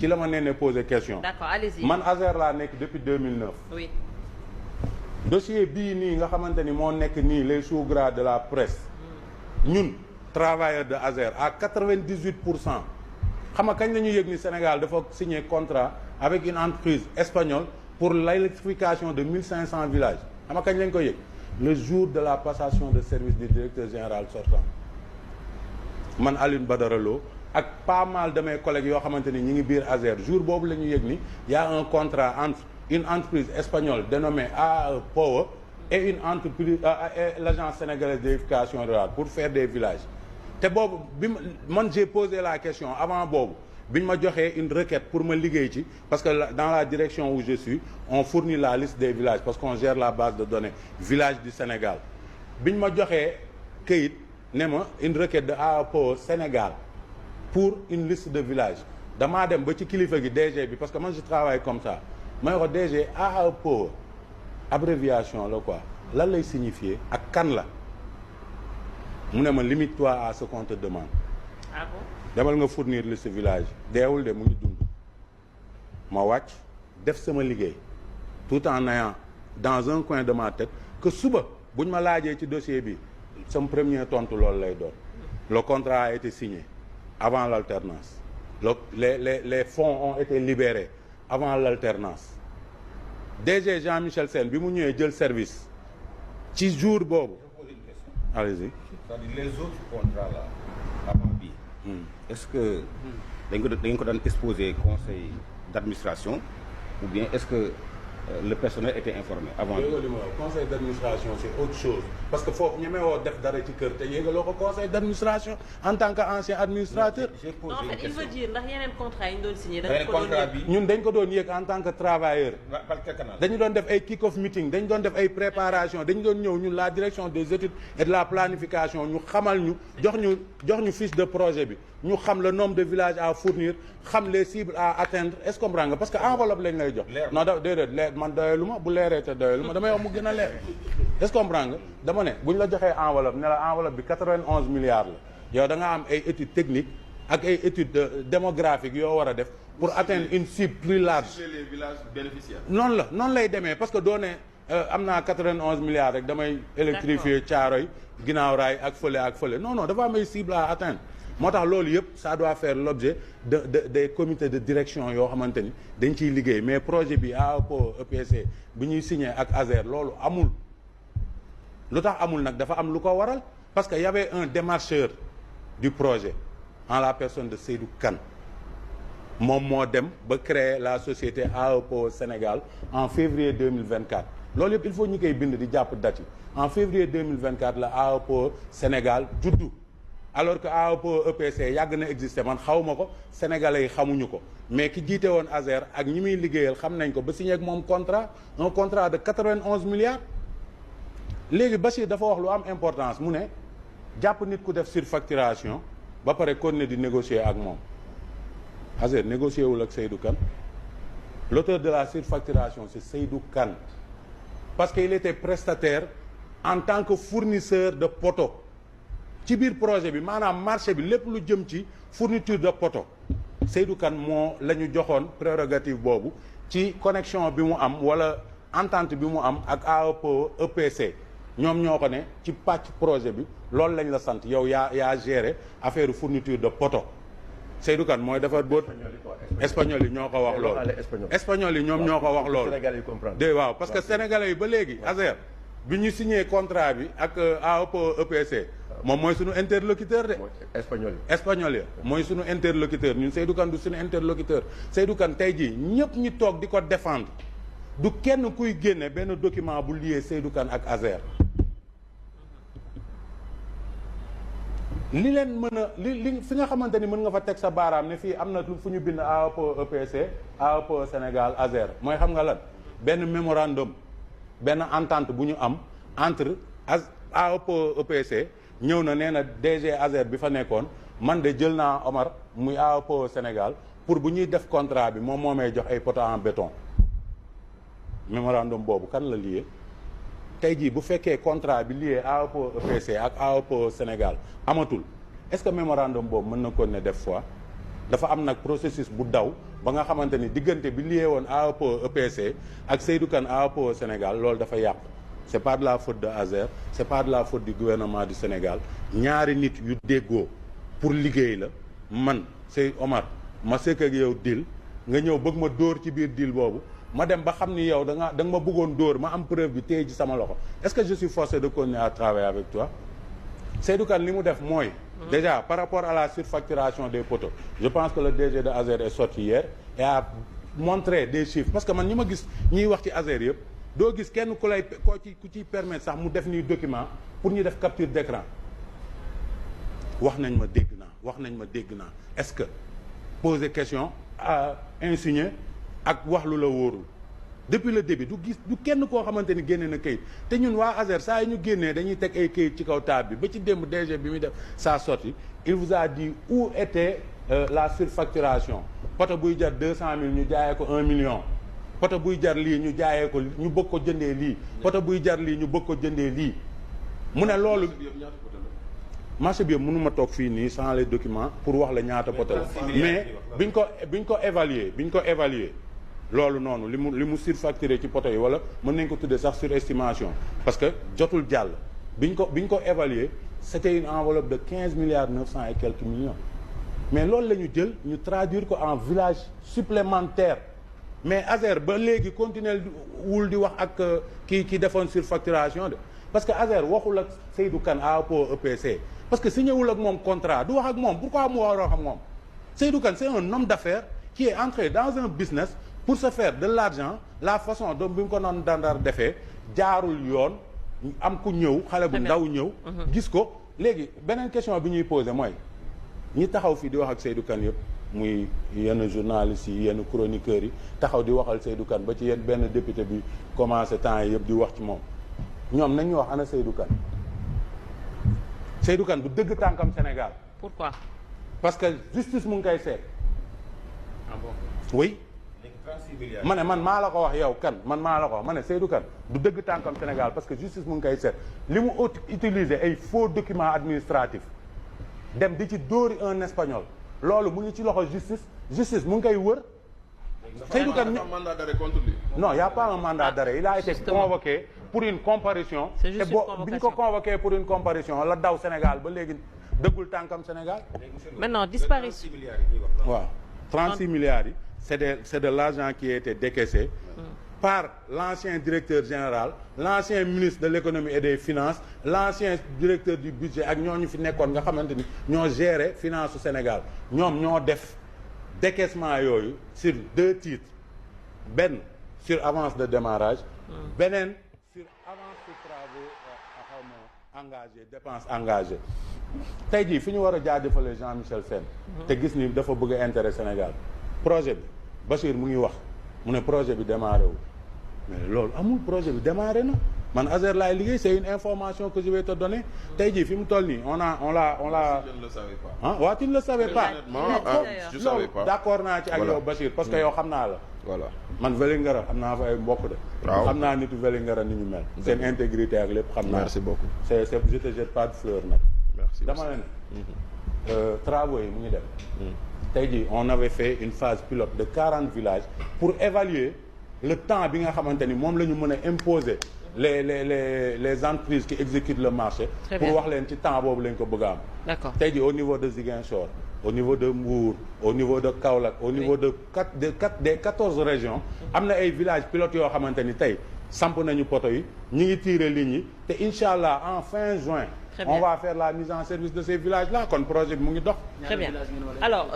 ci la ma nee poser question. D'accord, allez-y. man Azer laa nekk depuis 2009. Oui. dossier bii nii nga xamante ni moo nekk nii les sous-gras de la presse ñun travailleurs de Azer à 98% xam nga kañ la ñu yëg ni Sénégal dafa signer contrat avec une entreprise espagnole pour l'électrification de 1500 villages xam nga kañ lañ ko yëg le jour de la passation de service du directeur général sortant man Alioune Badara Lo ak pas mal de mes collègues yoo xamante ni ñi ngi biir Azer jour boobu la ñu yëg ni y a un contrat entre une entreprise espagnole dénommée AAE Power et une entreprise et l'agence sénégalaise d'électrification rurale pour faire des villages te boobu man j'ai posé la question avant boobu bi ñu ma joxee une requête pour ma liggéey ci parce que dans la direction où je suis on fournit la liste des villages parce qu'on gère la base de données villages du Sénégal bi ñu ma joxee këyit ne ma une requête de AAE Power Sénégal pour une liste de villages damaa dem ba ci kilifa gi DG bi parce que moi je travaille comme ça may ko DG AAE Power abréviation la quoi lan lay signifier ak kan la mu ne ma limite-toi à ce qu'on te demande. Ah bon? demal nga fournir liste village deewul de mu ngi dund ma wàcc def sama liggéey tout en ayant dans un coin de ma tête que suba buñ ma laajee ci dossier bi sama premier tontu loolu lay doon le contrat a été signé avant l'alternance les fonds ont été libérés avant l'alternance DG Jean-Michel Sène bi mu ñëwee jël service ci jour boobu. allez-y. c'est-à-dire les autres contrats là avant bii. est-ce que dañ ko daan exposé conseil d'administration ou bien est-ce que le personnel était informé avant. conseil d'administration c'est autre chose parce que foofu ñemewoo def dara ci kër te yéegaloo ko conseil d'administration en tant qu'ancien administrateur. Non, en fait il veut dire ndax yeneen contrat yi ñu doon signé. yeneen contrat bi ñun dañ ko doon yëg en tant que travailleur. par quel canal. dañu doon def ay kick-off meeting dañu doon def ay préparation dañu doon ñëw ñun la direction des études et de la planification ñu xamal ñu jox ñu fiche de projet bi ñu xam le nombre de villages à fournir xam les cibles à atteindre est-ce que comprends nga parce que enveloppe lañ lay jox. non déedéet leer man doyalu ma bu leeree te doyalu ma damay wax mu gën a leer est-ce que comprends nga dama ne bu ñu la joxee enveloppe ne la enveloppe bi 91 milliards la yow da nga am ay études techniques ak ay études démographiques yoo war a def pour atteindre une cible plus large. chez les villages bénéficiaires. noonu lay demee parce que doo ne am naa 91 milliards rek damay électrifier Thiaroye ginnaaw raay ak fële non dafa am ay cibles à atteindre moo tax loolu yëpp ça doit faire l'objet des comités de direction yoo xamante ni dañ ciy liggéey mais projet bi AAPO EPC bi ñuy signé ak Azer loolu amul lu tax amul nag dafa am lu ko waral parce que y avait un démarcheur du projet en la personne de Seydou Kane moom moo dem ba créer la société AAPO Sénégal en février 2024 loolu yëpp il faut ñu koy bind di jàpp date yi en février 2024 la AAPO Sénégal juddu alors que AAPO EPC yàgg na exister man xawma ko sénégalais yi xamuñu ko mais ki jiite woon Azer ak ñi muy liggéeyal xam nañ ko ba signé ak moom un contrat de 91 milliards léegi Bachir dafa wax lu am importance mu ne jàpp nit ku def surfacturation ba pare continuer di négocier ak moom Azer négocier wul ak Seydou Kane l'auteur de la surfacturation c'est Seydou Kane parce qu'il était prestataire en tant que fournisseur de poteaux ci biir projet bi maanaam marché bi lépp lu jëm ci fourniture de poteaux Seydou Kane moo la ñu joxoon prérogative boobu ci connexion bi mu am wala entente bi mu am ak AAPO EPC ñoom ñoo ko ne ci pàcc projet bi loolu lañ la sant yow yaa gérer affaire fourniture de poteaux Seydou Kane mooy defar boot espagnol yi ñoo ko wax loolu espagnol yi ñoom ñoo ko wax loolu de waaw parce que sénégalais yi ba léegi Azer bi ñu signé contrat bi ak AAPO EPC moom mooy suñu interlocuteur de espagnol ya mooy suñu interlocuteur ñun Seydou Kane du suñu interlocuteur Seydou Kane tey jii ñëpp ñi toog di ko défendre du kenn kuy génne benn document bu lié Seydou Kane ak Azer li leen mën a li fi nga xamante ni mën nga fa teg sa baaraam ne fii am na fu ñu bind AAPO EPC AAPO Sénégal Azer mooy xam nga lan benn mémorandum benn entente bu ñu am entre AAPO EPC ñëw na nee na DG Azer bi fa nekkoon man de jël naa Omar muy AAPO Sénégal pour bu ñuy def contrat bi moom moo may jox ay poteaux en béton mémorandum boobu kan la lié tey jii bu fekkee contrat bi lié AAPO EPC ak AAPO Sénégal amatul est-ce que mémorandum boobu mën na ko ne def fois dafa am nag processus bu daw ba nga xamante ni diggante bi lié woon AEPO EPC ak Seydou Kane AEPO Sénégal loolu dafa yàqu. c'est pas de la faute de Azer c'est pas de la faute du gouvernement du Sénégal ñaari nit yu déggoo pour liggéey la man Sey Omar ma sekk ak yow deal nga ñëw bëgg ma dóor ci biir deal boobu ma dem ba xam ni yow da nga ma bëggoon dóor ma am preuve bi téye ci sama loxo est-ce que je suis forcé de continuer à travailler avec toi Seydou Kane li mu def mooy déjà par rapport à la surfacturation des poteaux je pense que le DG de Azer est sorti hier et a montré des chiffres parce que man ñi ma gis ñiy wax ci Azer yëpp doo gis kenn ku ciy permettre sax mu def nii document pour ñu def capture d'écran wax nañ ma dégg naa est-ce que poser question à insigner ak wax lu la wóorul depuis le début du kenn koo xamante ni génne na kayit te ñun waa Azer saa yi ñu génnee dañuy teg ay kayit ci kaw table bi ba ci démb DG bi muy def sa sortie il vous a dit où était la surfacturation poto buy jar 200 000 ñu jaayee ko 1 million poto buy jar lii ñu jaayee ko ñu bëgg ko jëndee lii poto buy jar lii ñu bëgg ko jëndee lii mu ne loolu marché bi yëpp mënuma toog fii nii sans les documents pour wax la ñaata poto la mais biñ ko évaluer loolu noonu li mu surfacturé ci poto yi wala mën nañ ko tuddee sax surestimation parce que jotul jàll biñ ko évaluer c'était une enveloppe de 15 milliards 900 et quelques millions mais loolu la ñu jël ñu traduire ko en village supplémentaire mais Azer ba léegi continuer wul di wax ak ki defoon surfacturation de parce que Azer waxul ak Seydou Kane AEPO EPC parce que signé wul ak moom contrat du wax ak moom pourquoi mu war a wax ak moom Seydou Kane c'est un homme d'affaires qui est entré dans un business pour se faire de l'argent la façon dont bi mu ko noon dandar defee jaarul yoon am ku ñëw xale bu ndaw ñëw gis ko léegi beneen question bi ñuy posé mooy ñi taxaw fii di wax ak Seydou Kane yëpp muy yenn journalistes yi yenn chroniqueurs yi taxaw di waxal Seydou Kane ba ci yenn benn député bi commencé temps yi yëpp di wax ci moom ñoom nañu wax ana Seydou Kane Seydou Kane du dëgg tànkam Sénégal. Pourquoi? Parce que justice mu ngi koy seet. Ah bon? Oui. ma ne man maa la ko wax yow kan man maa la ko wax ma ne Seydou Kane du dëgg tànkam Sénégal parce que justice mu ngi koy seet li mu utiliser ay faux documents administratifs dem di ci dóori un espagnol loolu mu ngi ci loxo justice mu ngi koy wër. Seydou Kane mandat d'arrêt contre lui. Non, il n'y a pas un mandat d'arrêt. Il a été convoqué pour une comparution. C'est juste une convocation. bi ñu ko convoqué pour une comparution la daw Sénégal ba léegi dëggul tànkam Sénégal. Maintenant disparition. waaw 36 milliards yi c'est de l'argent qui a été décaissé par l'ancien directeur général, l'ancien ministre de l'économie et des finances, l'ancien directeur du budget ak ñooñu fi nekkoon nga xamante ni ñoo gérer finance au Sénégal ñoom ñoo def décaissement yooyu sur 2 titres benn sur avance de démarrage beneen sur avance sur travaux xawma engagé dépense engagée tey jii fi ñu war a jaajëfale Jean-Michel Sène te gis ni dafa bëgg a intérêt Sénégal projet bi Bachir mu ngi wax mu ne projet bi démarré wu mais loolu amul projet bi démarré na man Azer laay liggéey c'est une information que je vais te donner tey jii fi mu toll nii on l'a Je ne le savais pas. ah waaw tu ne le savais pas Je savais pas. d'accord naa ci ak yow Bachir parce que yow xam naa la Voilà. man Vélingara am naa fa ay mbokk de Waaw. xam naa nitu Vélingara ni ñu mel seen intégrité ak lépp xam naa Merci beaucoup. c'est je te jette pas de fleurs nag Merci. dama la ne travaux yi mu ngi dem tey jii on avait fait une phase pilote de 40 villages pour évaluer le temps bi nga xamante ni moom la ñu mën a imposer les entreprises qui exécutent le marché Très pour bien. wax leen ci temps boobu lañ ko bëgg a am D'accord. tey jii au niveau de Ziguinchor au niveau de Mbour au niveau de Kaolack au niveau de des 14 régions am na ay villages pilotes yoo xamante ni tey samp nañu poto yi ñi ngi tirer lignes yi te incha allah en fin juin Très on bien. va faire la mise en service de ces villages là kon projet bi mu ngi dox Très bien. Alors